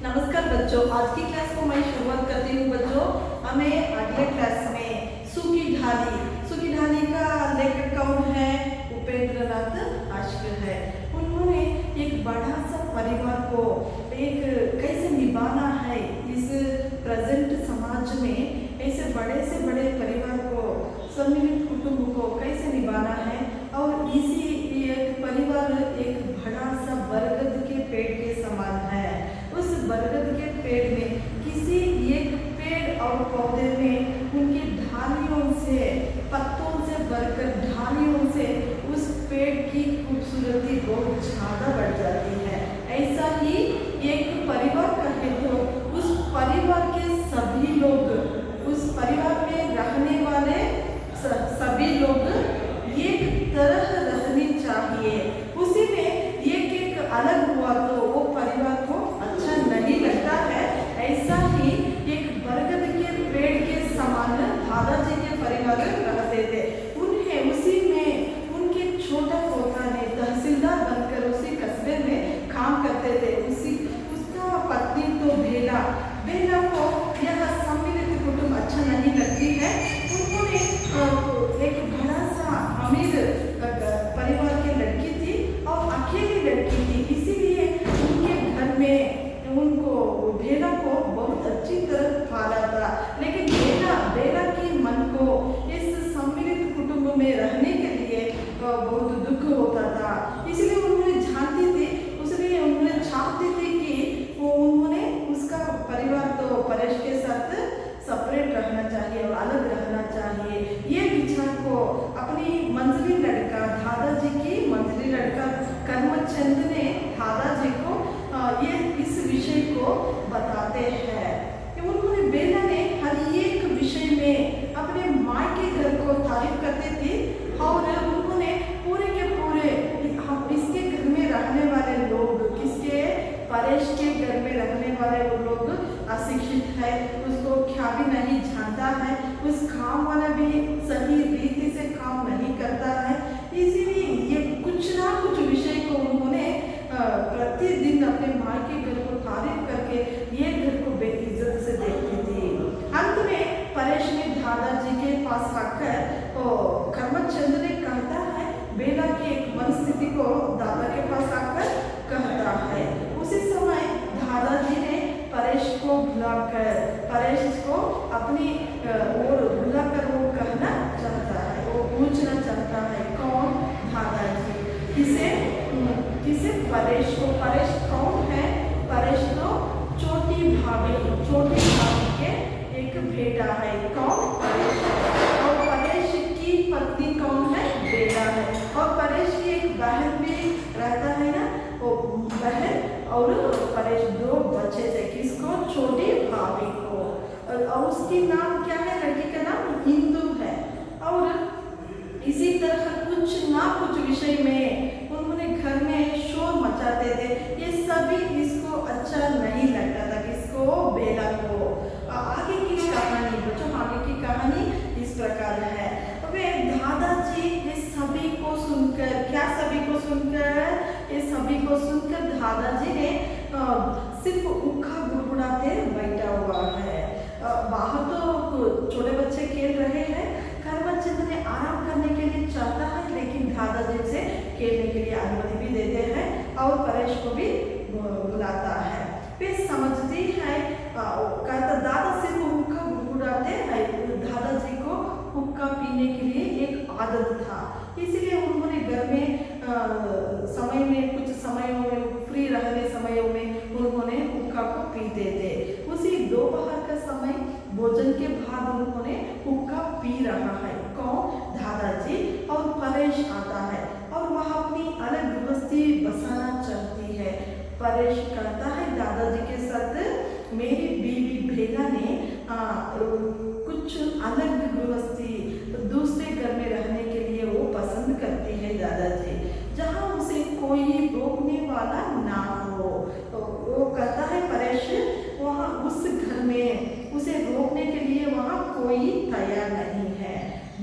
नमस्कार बच्चों, आज की क्लास को मैं शुरुआत करती हूँ। बच्चों, हमें अगले क्लास में सूखी ढाली का लेखक कौन है? उपेंद्रनाथ आश्रय है। उन्होंने एक बड़ा सा परिवार को एक कैसे निभाना है, इस प्रेजेंट समाज में ऐसे बड़े से बड़े परिवार को, सम्मिलित कुटुंब को कैसे निभाना है। और इसी एक परिवार एक बड़ा सा बरगद के पेड़ के समान है। उस बरगद के पेड़ में, किसी एक पेड़ और पौधे में उनकी ढालियों से, पत्तों से भरकर ढालियों से उस पेड़ की खूबसूरती बहुत ज़्यादा बढ़ जाती है। ऐसा ही एक परिवार कहे तो उस परिवार के सभी लोग, उस परिवार में रहने वाले सभी लोग एक तरह रहनी चाहिए। उसी में एक अलग हुआ तो वो परिवार को अच्छा नहीं लगता है। ऐसा ही एक बरगद के पेड़ के समान दादाजी के परिवार रहते थे। उन्हें उसी में उनके छोटा पोता ने तहसीलदार बनकर उसी कस्बे में काम करते थे। उसका पत्नी तो बेला को यह सम्मिलित कुटुंब अच्छा नहीं लगती है। उन्होंने एक बड़ा सा अमीर परिवार की लड़की थी और अकेली लड़की थी, इसीलिए उनके घर में उनको बेला को बहुत अच्छी तरह पाला था। लेकिन बेला के मन को इस सम्मिलित कुटुंब में रहने के लिए बहुत दुख होता था। इसलिए उन्होंने जानती थी, इसलिए उन्होंने चाहती थी कि उन्होंने उसका परिवार तो परेश के साथ सेपरेट रहना चाहिए और अलग रहना चाहिए। ये विचार को अपनी मंजली लड़का, दादाजी की मंजली लड़का करमचंद ने दादाजी को ये इस विषय को बताते हैं। उन्होंने बेला ने हर एक विषय में अपने माँ के घर को तारीफ करते थे और उन्होंने पूरे के पूरे इसके घर में रहने वाले लोग, किसके, परेश के घर में रहने वाले वो लोग अशिक्षित है, उसको क्या भी नहीं जानता है, उस काम वाला भी सही रीति से काम नहीं करता है। इसीलिए ये कुछ ना कुछ विषय को उन्होंने प्रतिदिन अपने माँ के घर को तारीफ करके ये घर को बेइज्जत से देखती थी। अंत में परेश ने दादाजी के पास आकर करमचंद ने कहता है, बेला की एक मनस्थिति को दादा के पास आकर कहता है। उसी समय दादाजी ने परेश को बुलाकर, परेश को अपनी ओर बुलाकर वो कहना चाहता है, वो पूछना चाहता है, कौन? दादाजी किसे? परेश को। परेश कौन है? परेश तो छोटी भाभी के एक बेटा है। कौन? परेश। और परेश की पत्नी कौन है? बेला है। और परेश की एक बहन भी रहता है ना, वो बहन और परेश दो बच्चे थे। किसको? छोटी भाभी को। और उसकी नाम क्या है? लड़की का नाम इंदु है। और इसी तरह कुछ ना कुछ विषय में उन्होंने घर में शोर मचाते थे। ये सभी इसको अच्छा नहीं लगता था। किसको? बेला को। आगे की कहानी बच्चों, आगे की कहानी इस प्रकार है। वे दादाजी ये सभी को सुनकर, क्या सभी को सुनकर? ये सभी को सुनकर दादाजी ने सिर्फ उखा गुड़गुड़ाते बैठा हुआ है। बाहर तो छोटे बच्चे खेल रहे हैं। करमचंद ने आराम करने के लिए चाहता है, लेकिन दादाजी से खेलने के लिए अनुमति भी देते हैं और परेश को भी बुलाता है। वे समझती है, कहता दादा सिर्फ हुक्का गुड़गुड़ाते हैं। दादाजी को हुक्का पीने के लिए एक आदत था, इसलिए उन्होंने घर में समय में, कुछ समयों में, फ्री रहने समयों में उन्होंने हुक्का को पीते थे। उसी दोपहर का समय भोजन के बाद उन्होंने हुक्का पी रहा है। कौन? दादाजी। और परेश आता है और वह अपनी अलग गृहस्थी बसाना चाहती है। परेश कहता है दादाजी के साथ, मेरी बीवी बेला ने कुछ अलग गृहस्थी, दूसरे घर में रहने के लिए वो पसंद करती है दादाजी, जहाँ उसे कोई रोकने वाला ना हो। तो वो कहता है परेश, वहाँ उस घर में उसे रोकने के लिए वहाँ कोई तैयार नहीं है,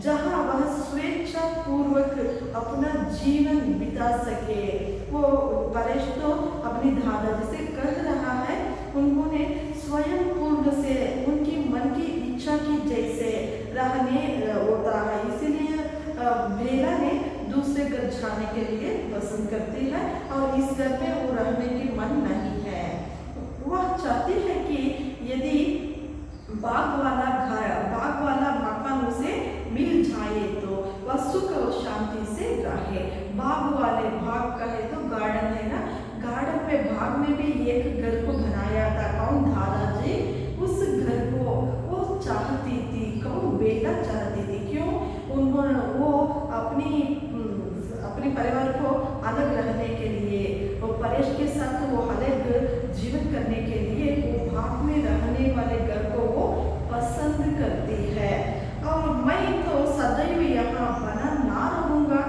जहाँ वह स्वेच्छा पूर्वक अपना जीवन बिता सके। वो परेश तो अपनी दादाजी से कह रहा है, उन जाने के लिए पसंद करती है और इस घर में वो रहने की मन नहीं है। वह चाहती है कि यदि बाग वाला मकान उसे मिल जाए तो वह सुख और शांति से रहे। भाग कहे तो गार्डन है ना, गार्डन में भाग में भी एक घर को बनाया था। कौन? दादाजी उस घर को वो चाहती थी। कौन? बेला चाहती थी। क्यों? उन्होंने वो अपनी परिवार को अलग रहने के लिए और परेश के साथ वो अलग जीवन करने के लिए वो भाग में रहने वाले घर को वो पसंद करती है। और मैं तो सदैव यहाँ बना ना रहूँगा।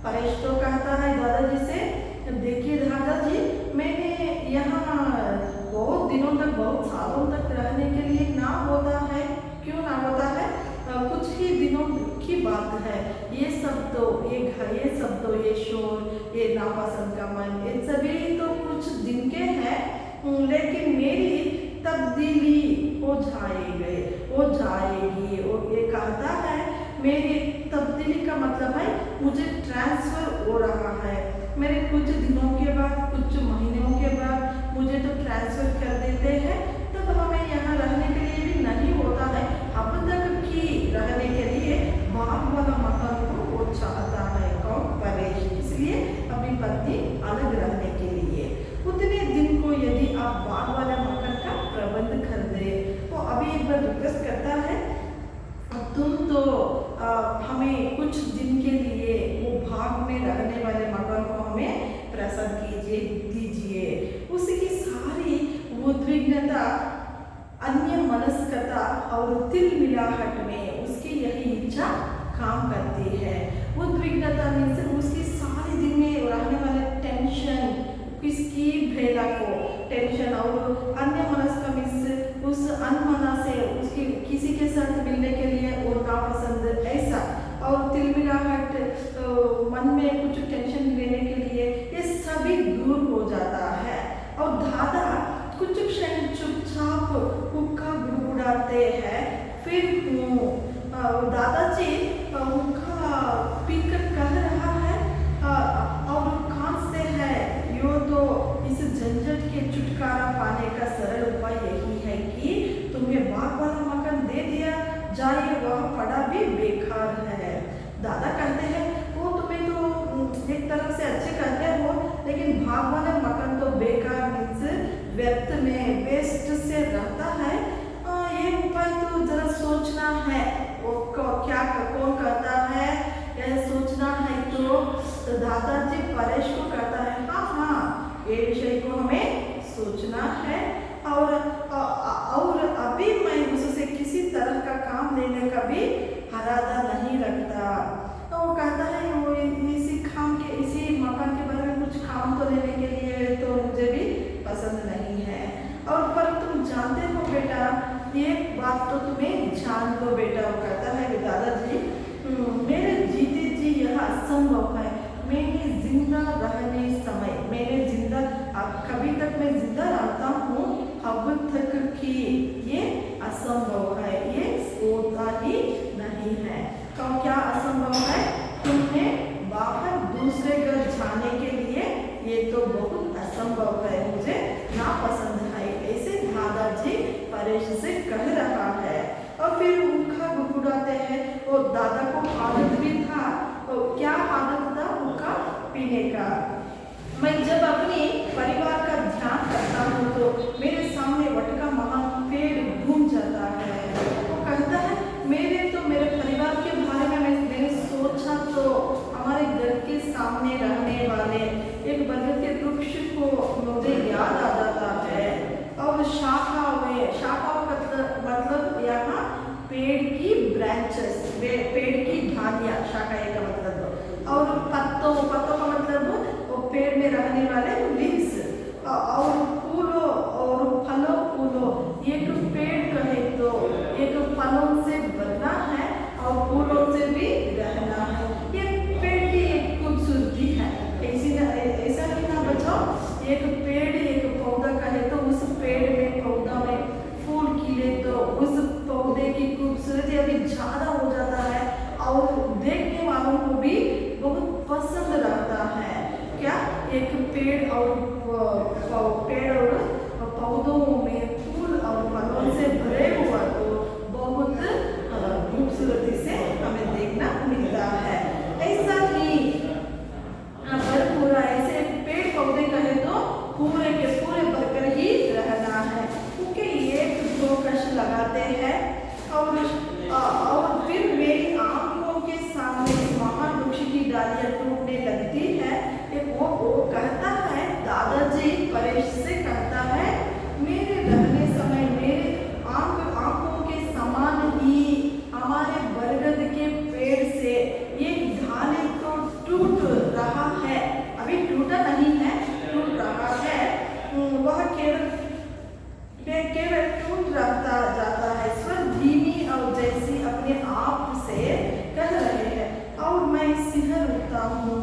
परेश तो कहता है दादाजी से, देखिए दादाजी, मैंने यहाँ बहुत दिनों तक, बहुत सालों तक रहने के लिए ना होता है। क्यों ना होता है? कुछ ही दिनों की बात है। ये सब तो ये घर, ये सब तो ये शोर, ये नापसंद का मन, ये सभी तो कुछ दिन के हैं, लेकिन मेरी तब्दीली हो जाएगी। और ये कहता है मेरी तब्दीली का मतलब है मुझे ट्रांसफर हो रहा है। मेरे कुछ दिनों के बाद, कुछ महीनों के बाद मुझे तो ट्रांसफर कर देते हैं, तब हमें यहाँ रहने के लिए भी नहीं होता है। अब तक की रहने के लिए बाग वाला मकान को वो चाहता है। कौन? परेश। इसलिए अपनी पत्नी अलग रहने के लिए उतने दिन को यदि आप बाग वाला मकान का प्रबंध कर दे तो अभी एक बार रिक्वेस्ट करता है, तुम तो हमें कुछ दिन के लिए वो भाग में रहने वाले मकान को हमें प्रसाद दीजिए। उसकी सारी उद्विग्नता, अन्य मनस्कता और तिल मिलाहट में उसकी यही इच्छा काम करती है। उद्विग्नता मीन्स उसकी सारी दिन में रहने वाले टेंशन, किसकी भेला को टेंशन, और अन्य मनस्क मीन्स उस अनमना से उसकी किसी के साथ मिलने के लिए और नापसंद ऐसा, और तिलमिलाहट मन में कुछ टेंशन लेने के लिए, ये सभी दूर हो जाता है। और दादा कुछ क्षण चुपचाप हुक्का गुड़गुड़ाते हैं। फिर दादाजी हुक्का पीकर कह रहा है और खांसते हैं, यो तो इस झंझट के छुटकारा पाने का सरल उपाय यही है कि तुम्हें बाग वाला मकान दे दिया जाए, वह पड़ा भी बेकार है। दादा कहते हैं वो तुम्हें तो एक तरफ से अच्छे कहते हो, लेकिन भाग वाला मकान तो बेकार मीन्स व्यर्थ में, वेस्ट से रहता है। ये उपाय तो जरा सोचना है। वो क्या कौन कहता है? यह सोचना है तो दादाजी परेश को कहता है, हाँ, ये विषय को हमें सोचना है। और अभी मैं उससे किसी तरह का काम लेने का भी इरादा नहीं रखता। तो वो कहता है वो इसी मकान के बारे में कुछ काम तो लेने के लिए तो मुझे भी पसंद नहीं है। और पर तुम जानते हो बेटा, ये बात तो तुम्हें जान लो बेटा। वो कहता है दादाजी, मेरे जीते जी यह असंभव है। मैंने जिंदा रहने समय कभी तक मैं जिंदा रहता हूँ, अब तक कि ये असंभव है, ये होता ही नहीं है। तो क्या असंभव है? तुमने बाहर दूसरे घर जाने के लिए, ये तो बहुत असंभव है, मुझे नापसंद है, ऐसे दादाजी परेश से कह रहा है। और फिर उनका गुड़गुड़ाते हैं। और दादा को आदत भी था, तो क्या आदत था? उनका पीने का। मैं जब अपने परिवार का ध्यान करता हूँ तो मेरे सामने वटका महान पेड़ घूम जाता है। वो कहता है मेरे परिवार के बारे में मैंने सोचा तो हमारे घर के सामने रहने वाले एक बरगद के वृक्ष को मुझे याद आ जाता है। और शाखाओं का मतलब यहाँ पेड़ की ब्रांचेस, पेड़ की ढालियाँ, शाखा का मतलब। और पत्तों का मतलब वो पेड़ में रहने वाले लीव्स। और फूलों और फलों फूलों, एक पेड़ कहे तो एक फलों से बनना है और फूलों से भी रहना है। ये पेड़ की एक खूबसूरती है। ऐसा ही ना बचाओ, एक पेड़ एक पौधा कहे तो उस पेड़ में पौधा में फूल खिले तो उस पौधे की खूबसूरती अभी ज्यादा हो जाता है और देखने वालों को भी बहुत पसंद जाते हैं और फिर मेरी आंखों के सामने महान वृक्ष की डालियां टूटने लगती है। वो कहता है, दादाजी परेश से कहता है, मेरे रहने समय मेरे आंखों के समान ही हमारे बरगद के पेड़ से ये ढाली तो टूट रहा है। अभी टूटा नहीं है, टूट रहा है। वह केवल टूट जाता है। स्वर धीमी और जैसी अपने आप से कह रहे हैं और मैं सिहर उठता हूँ।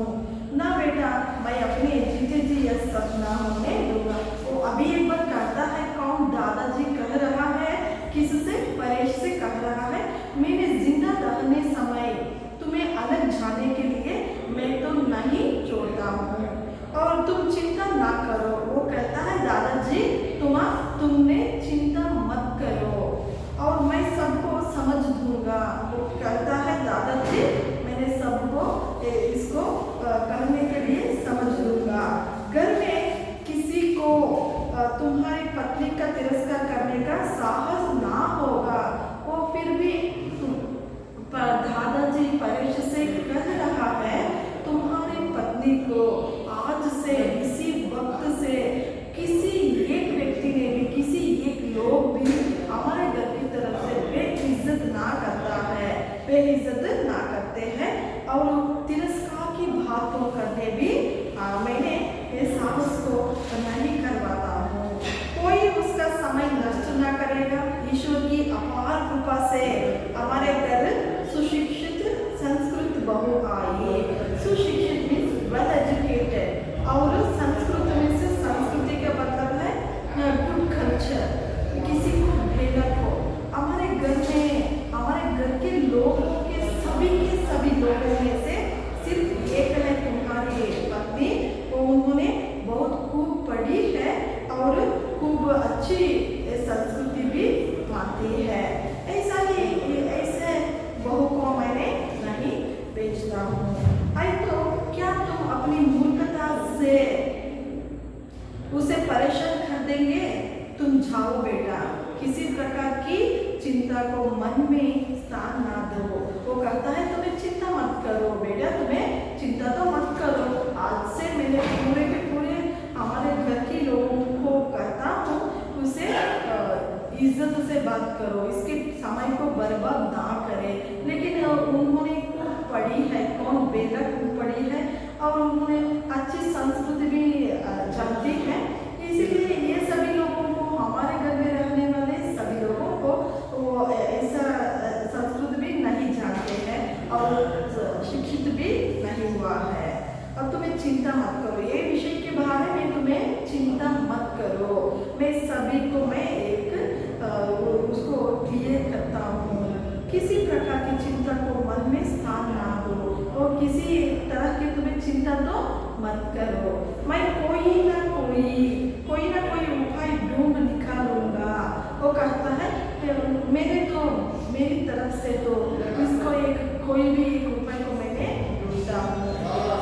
ना बेटा, मैं अपने जीते जी यह सपना होने दूंगा। वो अभी एक बार कहता है, कौन? दादाजी कह रहा है, किससे? परेश से कह रहा है, मेरे जिंदा रहने समय तुम्हें अलग जाने के लिए मैं तो नहीं छोड़ता हूँ और तुम चिंता ना करो। वो कहता है, दादाजी तुमने चिंता मत करो और मैं सबको समझ दूंगा। वो कहता है, दादाजी मैंने सबको इसको करने के लिए समझ दूंगा। घर में किसी को तुम्हारी पत्नी का तिरस्कार करने का साहस ना होगा। वो फिर भी दादाजी परेश से कह रहा है, तुम्हारी पत्नी को आज से इसी वक्त से किसी एक व्यक्ति ने भी, किसी एक लोग भी हमारे घर की तरफ से बेइज्जत ना करता है, बेइज्जत ना करते हैं और तिरस्कार की बातों करने भी मैंने इस साहस को नहीं करवाता हूँ। कोई उसका समय नष्ट ना करेगा। ईश्वर की अपार कृपा से हमारे घर सुशिक्षित संस्कृत बहू आई। सुशिक्षित मीन्स वेल एजुकेटेड और संस्कृत में से संस्कृति का मतलब है गुड कल्चर, किसी को भेदक हो। हमारे घर के लोगों के सभी लोगों में से सिर्फ एक है तुम्हारी पत्नी। उन्होंने बहुत खूब पढ़ी है और खूब अच्छी संस्कृति भी मानती है। ऐसे बहू को मैंने नहीं बेचता हूँ। तो क्या तुम अपनी मूर्खता से उसे परेशान कर देंगे? तुम जाओ बेटा, किसी प्रकार की चिंता को मन में स्थान ना दो। वो कहता है, तुम्हें चिंता मत करो बेटा, तुम्हें चिंता तो मत करो। आज से मैंने पूरे के पूरे हमारे घर के लोगों को कहता हूँ, उसे इज्जत से बात करो, इसके समय को बर्बाद ना करे। लेकिन उन्होंने खूब पढ़ी है, कौन? बेला खूब पढ़ी है और उन्होंने अच्छी संस्कृति भी जानती है। इसीलिए ये सभी लोगों को, हमारे घर में रहने वाले सभी लोगों को वो ऐसा संस्कृत भी नहीं जानते हैं और शिक्षित भी नहीं हुआ है। अब तुम्हें चिंता मत करो, ये विषय के बारे में तुम्हें चिंता मत करो। मैं सभी को उसको क्लियर करता हूँ। किसी प्रकार की चिंता को मन में स्थान ना दो और किसी तरह की तुम्हें चिंता तो मत करो। मैं कोई ना कोई उपाय ढूंढ निकालूंगा। वो कहता है, मेरी तरफ से तो इसको कोई भी एक उपाय को मैंने ढूंढता हूँ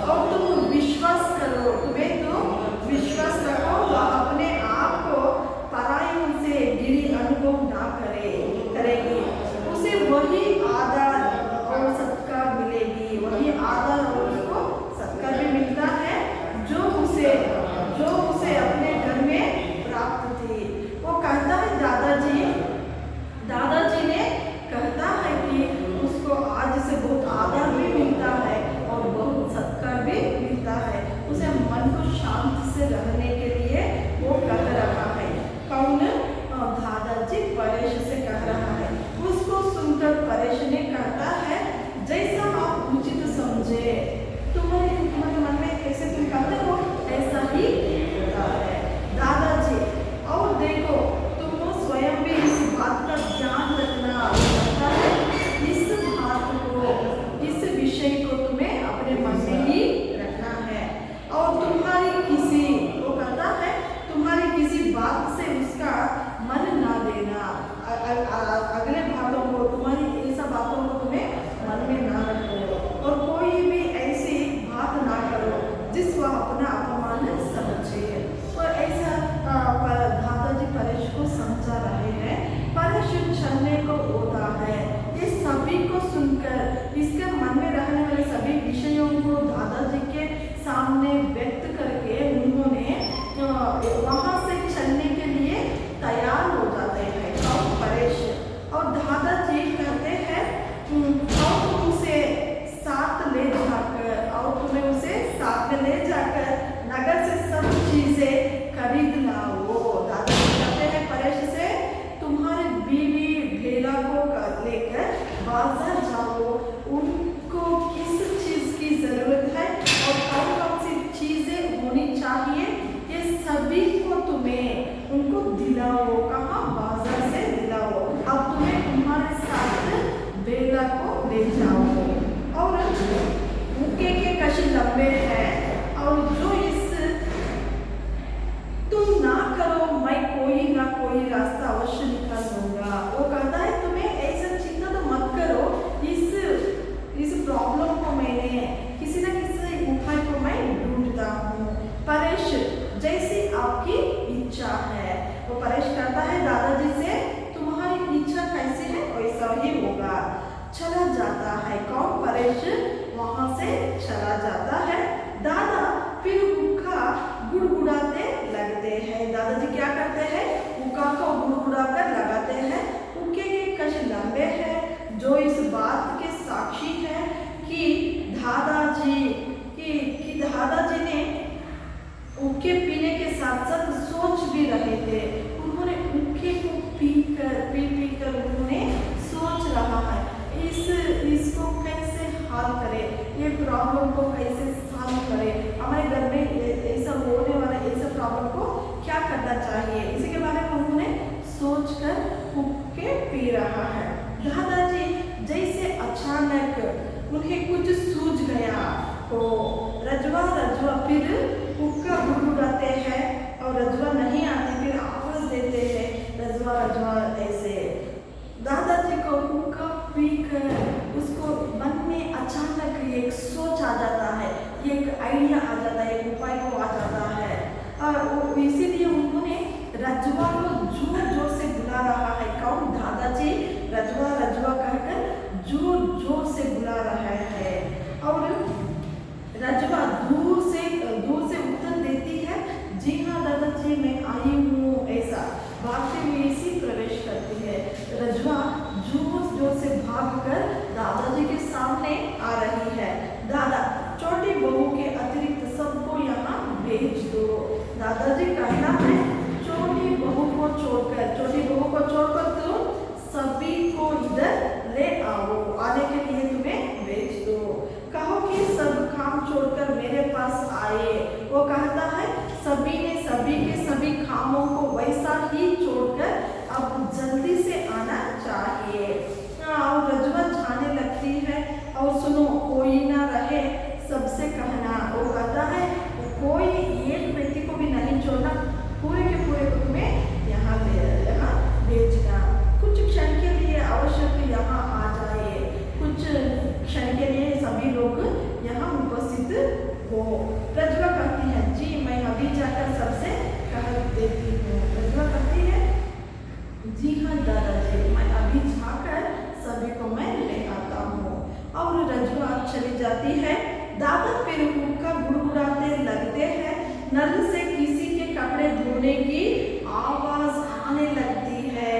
और तुम विश्वास करो, तुम्हें तो विश्वास रखो। अपने आप को परायों से गिरी अनुभव ना करेगी। उसे वही आदर और सत्कार मिलेगी, वही आदर और उसको सत्कार भी मिलता है जो उसे अपने घर में प्राप्त थी। वो कहता है, दादाजी ने कहता है कि उसको आज से बहुत आदर भी मिलता है और बहुत सत्कार भी मिलता है। उसे मन को शांत से रहने के लिए वो कह रहा है। कौन? दादाजी परेश से कह रहा है। उसको सुनकर परेश ने कहा, सामने व्यक्त करके उन्होंने वहां से चलने के लिए तैयार हो जाते हैं कौन परेश। और दादाजी कहते हैं और तुम उसे साथ ले जाकर और तुम्हें उसे साथ में ले जाकर नगर से सब चीजें खरीद लाओ। दादाजी कहते हैं परेश से तुम्हारे बीवी भेड़ा को लेकर बाजार जाओ, उनको किस चीज की जरूरत है और कौन कौन सी चीजें होनी चाहिए ये सभी को तुम्हें उनको दिलाओ। कहाँ? बाजार से दिलाओ। अब तुम्हें तुम्हारे साथ बेला को ले जाओ। और मुक्के के कश लंबे हैं और जो इस तुम ना करो मैं कोई ना कोई रास्ता अवश्य निकाल दूंगा। वो कहता है तुम्हें ऐसा चिंता तो मत करो, इस प्रॉब्लम को मैंने किसी न किसी उपाय को मैं ढूंढता हूँ। परेश जैसी आपकी इच्छा है। वो परेश कहता है दादाजी से तुम्हारी इच्छा कैसी है वैसा ही होगा। चला जाता है कौन? परेश वहां से चला जाता है। दादा फिर हुक्का गुड़गुड़ाते लगते हैं। दादाजी क्या करते हैं? हुक्का को गुड़गुड़ा कर लगाते हैं। हुक्के के कश लंबे हैं जो इस बात के साक्षी है कि दादाजी ने हुक्के पीने के साथ साथ सोच भी रहे थे। उन्होंने हुक्के को पी कर उन्होंने सोच रहा है इसको कैसे हल करे, ये प्रॉब्लम को कैसे सॉल्व करे, हमारे घर में ऐसा होने वाला ऐसा प्रॉब्लम को क्या करना चाहिए, इसी के बारे में उन्होंने सोच कर हुक्के पी रहा है। दादाजी जैसे अचानक उन्हें कुछ सूझ गया तो रजवा फिर हुक्का गुड़गुड़ाते हैं और रजवा नहीं आती फिर आवाज देते हैं रजवा ऐसे। दादाजी को हुक्का पीकर उसको मन में अचानक एक सोच आ जाता है, एक आइडिया आ जाता है, एक उपाय को आ जाता है। और इसीलिए उन्होंने रजवा को जोर जोर से बुला रहा है। कौन? दादाजी रजवा कहकर जोर से बुला रहा है। और रजवा दूर से उत्तर देती है जी हाँ दादाजी मैं आई हूँ। ऐसा भागते हुए इसी प्रवेश करती है। रजवा जोर से भागकर दादाजी के सामने आ रही है। दादा छोटी बहू के अतिरिक्त सबको यहाँ भेज दो। दादाजी कहना है छोटी बहू को छोड़कर तो सभी को इधर ले आओ, आने के लिए तुम्हें भेज दो। कहो कि सब काम छोड़कर मेरे पास आए। वो कहता है सभी ने सभी के सभी कामों को वैसा ही छोड़कर अब जल्दी से आना चाहिए। और रजवा जाने लगती है और सुनो कोई ना रहे सबसे कहना। वो कहता है कोई एक व्यक्ति को भी नहीं छोड़ना, पूरे के पूरे को तुम्हें यहाँ भेजना। कुछ क्षण के लिए आवश्यक यहाँ आ जाए, कुछ क्षण के लिए सभी लोग यहाँ उपस्थित हो। रजवा कहती है जी मैं अभी जाकर सबसे कह देती हूँ। रजवा कहती है जी हाँ दादाजी मैं अभी जाकर सभी को मैं ले आता हूँ। और रजवा चली जाती है। दादा फिर हुक्का गुड़गुड़ाते लगते हैं। नल से किसी के कपड़े धोने की आवाज आने लगती है।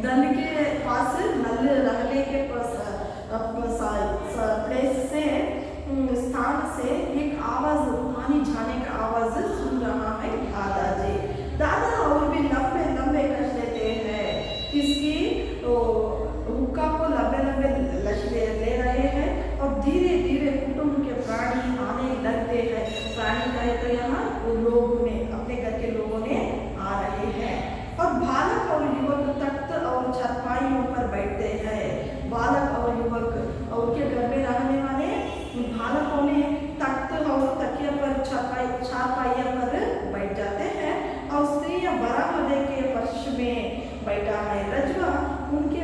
नल के पास नल रहने के प्लेस से स्थान से एक आवाज पानी जाने का आवाज सुन रहा है दादाजी। दादा और भी लंबे कश लेते हैं। किसकी हुक्का को लंबे ले रहे हैं और धीरे धीरे कुटुंब के प्राणी आने लगते हैं। प्राणी कहे तो यहाँ लोग में अपने घर के लोगों ने आ रहे हैं। और बालक और युवक तख्त और चारपाइयों पर बैठते हैं। बालक और युवक और उनके घर में रहने वाले बालकों ने तख्त और तकिया पर चारपाइया पर बैठ जाते हैं और स्त्रियां बरामदे के फर्श में बैठा है। रजवा उनके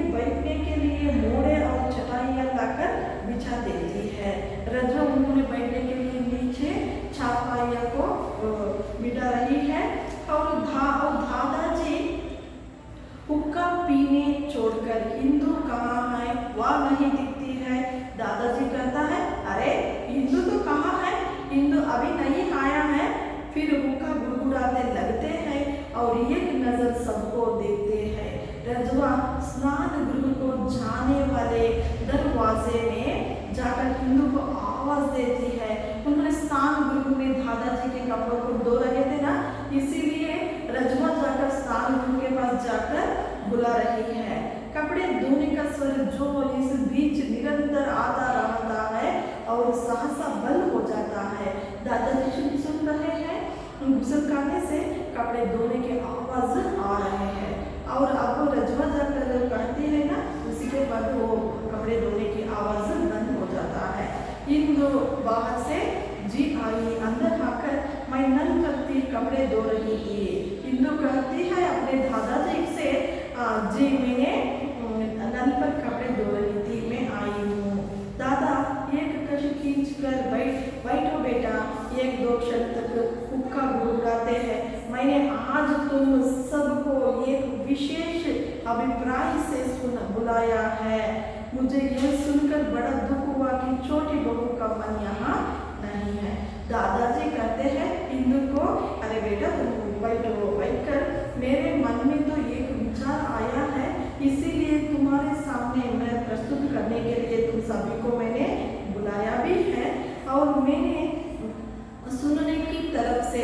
बुला रही है। कपड़े धोने का स्वर जो इस बीच निरंतर आता रहता है और सहसा बंद हो जाता है। दादाजी सुन रहे हैं, गुस्लखाने से कपड़े धोने के आवाज आ रहे हैं और अब रजवा जाकर कहती है ना, उसी के बाद वो कपड़े धोने की आवाज बंद हो जाता है। इन दो बाहर से जी आई, अंदर आकर मैं नल करती कपड़े धो रही थी। इंदु कहती है अपने दादाजी से, जी मैंने नल पर कपड़े धो रही थी, मैं आई हूँ। दादा एक कश खींच कर बैठो बेटा, एक दो क्षण तक हुक्का गुड़गुड़ाते हैं। मैंने आज तुम सबको एक विशेष अभिप्राय से बुलाया है। मुझे यह सुनकर बड़ा दुख हुआ कि छोटी बहू का मन यहाँ नहीं है। दादाजी कहते हैं इंदु को, अरे बेटा तुम बैठकर, मेरे मन में तो एक विचार आया है, इसीलिए तुम्हारे सामने मैं प्रस्तुत करने के लिए तुम सभी को मैंने बुलाया भी है। और मैंने सुनने की तरफ से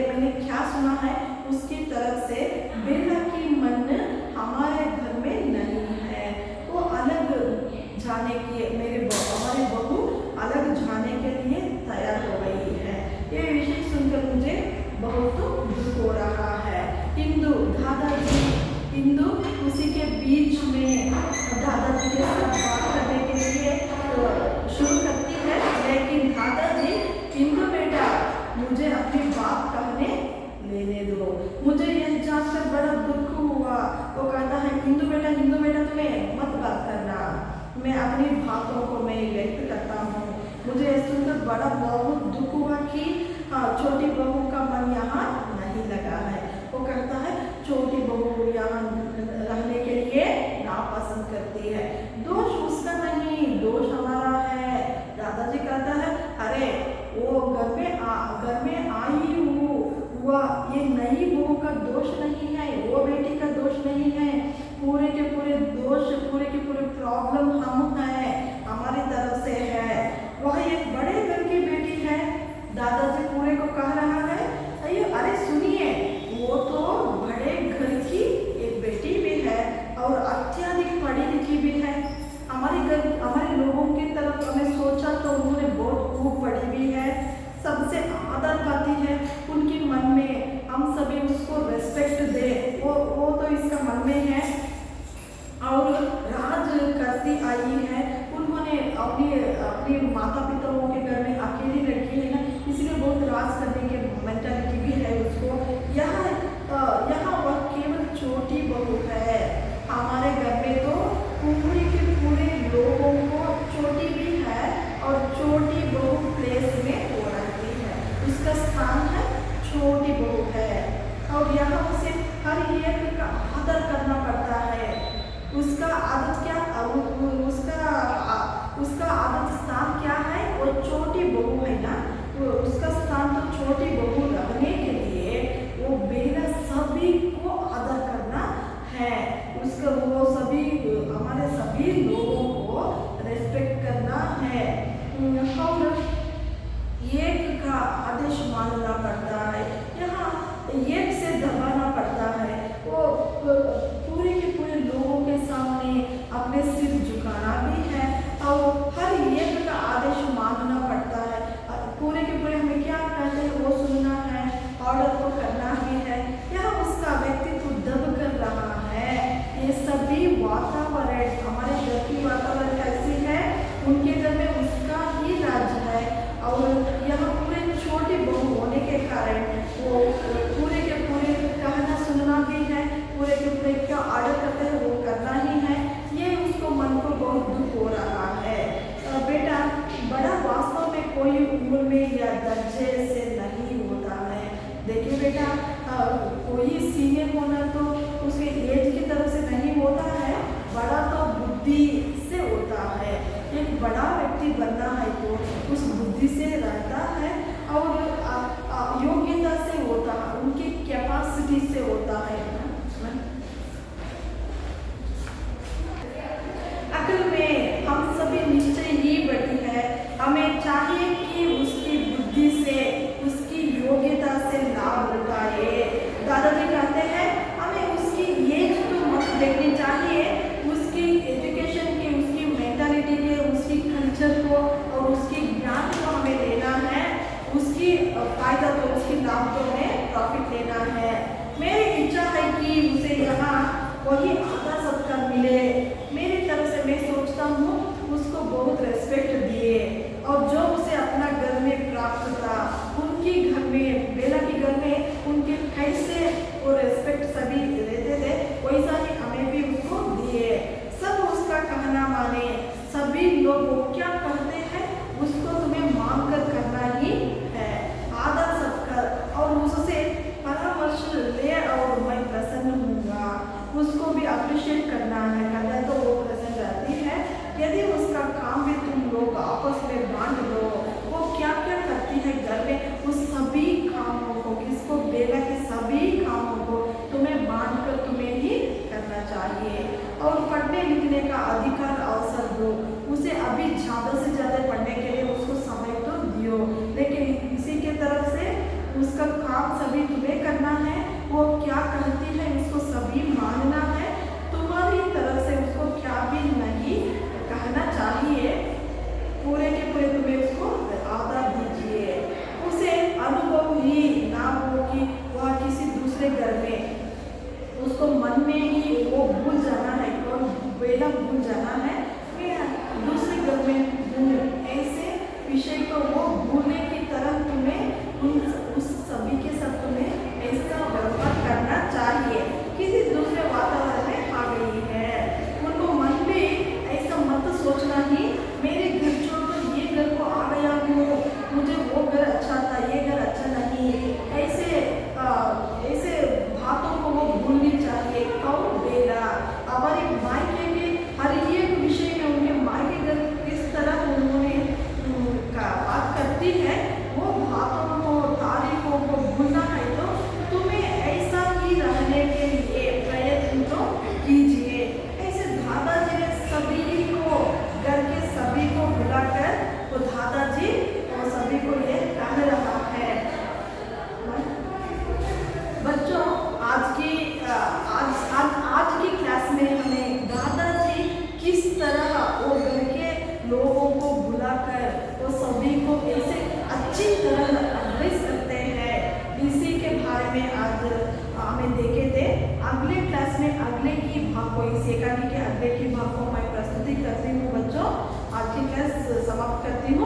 मैंने क्या सुना है उसकी तरफ से बेला की मन हमारे घर में नहीं है, वो अलग जाने की हमारी बहू अलग जाने के लिए तैयार हो गई है। ये विषय सुनकर मुझे बहुत दुख हो रहा है। इंदु उसी के बीच में दादाजी के साथ बात करने के लिए शुरू करती है, लेकिन दादाजी, इंदु बेटा मुझे अपनी बात कहने लेने दो। मुझे यह जानकर बड़ा दुख हुआ। वो कहता है इंदु बेटा तुम्हें मत बात करना, मैं अपनी बातों को मैं व्यक्त करता हूँ। मुझे यह सुनकर बड़ा बहुत दुख हुआ कि छोटी बहू का मन यहाँ नहीं लगा है। वो कहता है छोटी बहू यहाँ रहने के लिए नापसंद करती है, दोष उसका नहीं, दोष हमारा है। दादाजी कहता है अरे वो घर में आई हुआ ये नई बहू का दोष नहीं है, वो बेटी का दोष नहीं है, पूरे के पूरे दोष, पूरे के पूरे प्रॉब्लम हम है, हमारी तरफ से है। वह एक बड़े घर की बेटी है। दादाजी पूरे को कह रहा है, अरे सुनिए, वो तो बड़े घर की एक बेटी भी है और अत्यधिक पढ़ी लिखी भी है। हमारे लोगों की तरफ हमें सोचा तो उन्होंने बहुत खूब पढ़ी भी है, सबसे आदर पाती है, उनकी मन में हम सभी उसको रेस्पेक्ट दे, वो तो इसका मन में है और राज करती आई है। उन्होंने अपनी माता पिताओं के घर में अकेली रखी है ना, इसलिए बहुत राज करने की मेंटालिटी भी है उसको। यहाँ वह केवल छोटी बहू है। हमारे घर में तो पूरे के पूरे लोगों को छोटी भी है और छोटी बहू प्लेस में हो रहती है, उसका स्थान है छोटी बहू है और यहाँ उसे हर एक का आदर करना पड़ता है। उसका आदत क्या, उसका आदत स्थान क्या है, वो छोटी बहू है ना, उसका स्थान तो छोटी बहू रहने के लिए वो बेहद सभी को आदर करना है, उसका वो सभी हमारे सभी लोगों को रेस्पेक्ट करना है और एक का आदेश मानना पड़ता है। यहाँ एक से दबाना पड़ता है, वो पूरे के पूरे लोगों के सामने अपने सिर झुकाना भी है और हर एक का आदेश मानना पड़ता है। पूरे के पूरे हमें क्या कहते हैं वो सुनना है, ऑर्डर को करना भी है। यहाँ उसका व्यक्तित्व दब कर रहा है। ये सभी वातावरण, हमारे घर की वातावरण ऐसी है, उनके घर में उसका ही राज्य है और यहाँ पूरे छोटी बहू होने के कारण वो पूरे के पूरे कहना सुनना भी है, पूरे के पूरे देखनी चाहिए, उसकी एजुकेशन के, उसकी मेंटालिटी के, उसकी कल्चर को और उसकी ज्ञान को हमें लेना है, उसकी फायदा तो उसकी लाभ तो हमें प्रॉफिट लेना है। मेरी इच्छा है कि उसे यहाँ वही आदर सत्कार मिले। मेरी तरफ से मैं सोचता हूँ उसको बहुत रेस्पेक्ट दिए, और जो उसे अपना घर में प्राप्त था, उनकी घर में, बेला के घर में उनके कैसे वो रेस्पेक्ट सभी देते थे, वैसा ही हमें भी उसको दिए। सब उसका कहना माने, सभी लोग वो क्या कहते हैं उसको तुम्हें मान कर करना ही है, आदर सत्कार, और उससे परामर्श ले और मैं प्रसन्न हूँगा, उसको भी अप्रिशिएट करना है, करना तो वो प्रसन्न रहती है। यदि उसका काम भी तुम लोग आपस में बांट दो, वो क्या क्या करती है घर में, उस सभी कामों को, किसको बेला के सभी कामों को तुम्हें बांट कर तुम्हें ही करना चाहिए। और पढ़ने लिखने का अधिकार अवसर दो, उसे अभी ज़्यादा से ज़्यादा पढ़ने के लिए उसको समय तो दियो, लेकिन इसी के तरफ से उसका काम सभी तुम्हें करना है, वो क्या कहती है उसको सभी मानना है, तुम्हारी तरफ से उसको क्या भी नहीं कहना चाहिए, पूरे के पूरे तुम्हें उसको आदर दीजिए। उसे अनुभव ही ना हो कि वह किसी दूसरे घर में, उसको मन में ही वो भूल जाना है, कौन बेला भूल जाना है, मैं दूसरे घर में हूँ, ऐसे विषय को वो भूलने की तरह तुम्हें उस सभी के सब तुम्हें ऐसा व्यवहार करना चाहिए, किसी दूसरे वातावरण में आ गई है, उनको मन में ऐसा मत सोचना ही मेरे घर छोड़कर ये घर को आ गया हूँ, मुझे वो घर अच्छा था, ये घर अच्छा नहीं, ऐसे बातों को वो भूलनी चाहिए। कौन बेला हमारे मायके के हर एक विषय में उनके मायके घर किस तरह उन्होंने बात करती है, वो बातों को, तारीफों को भूलना है तो तुम्हें ऐसा ही रहने के लिए प्रयत्न तो कीजिए। ऐसे दादाजी ने सभी को, घर के सभी को बुलाकर, तो दादाजी और सभी को ये कह रहा है। बच्चों, आज की क्लास में हमें दादाजी किस तरह वो घर के लोगों को बुलाकर वो सभी को कैसे अच्छी तरह एड्रेस करते हैं, इसी के बारे में आज हमें देखे थे। अगले क्लास में अगले की भाग को, इस एकांकी के अगले की भाग को मैं प्रस्तुति करती हूँ। बच्चों, आज की क्लास समाप्त करती हूँ।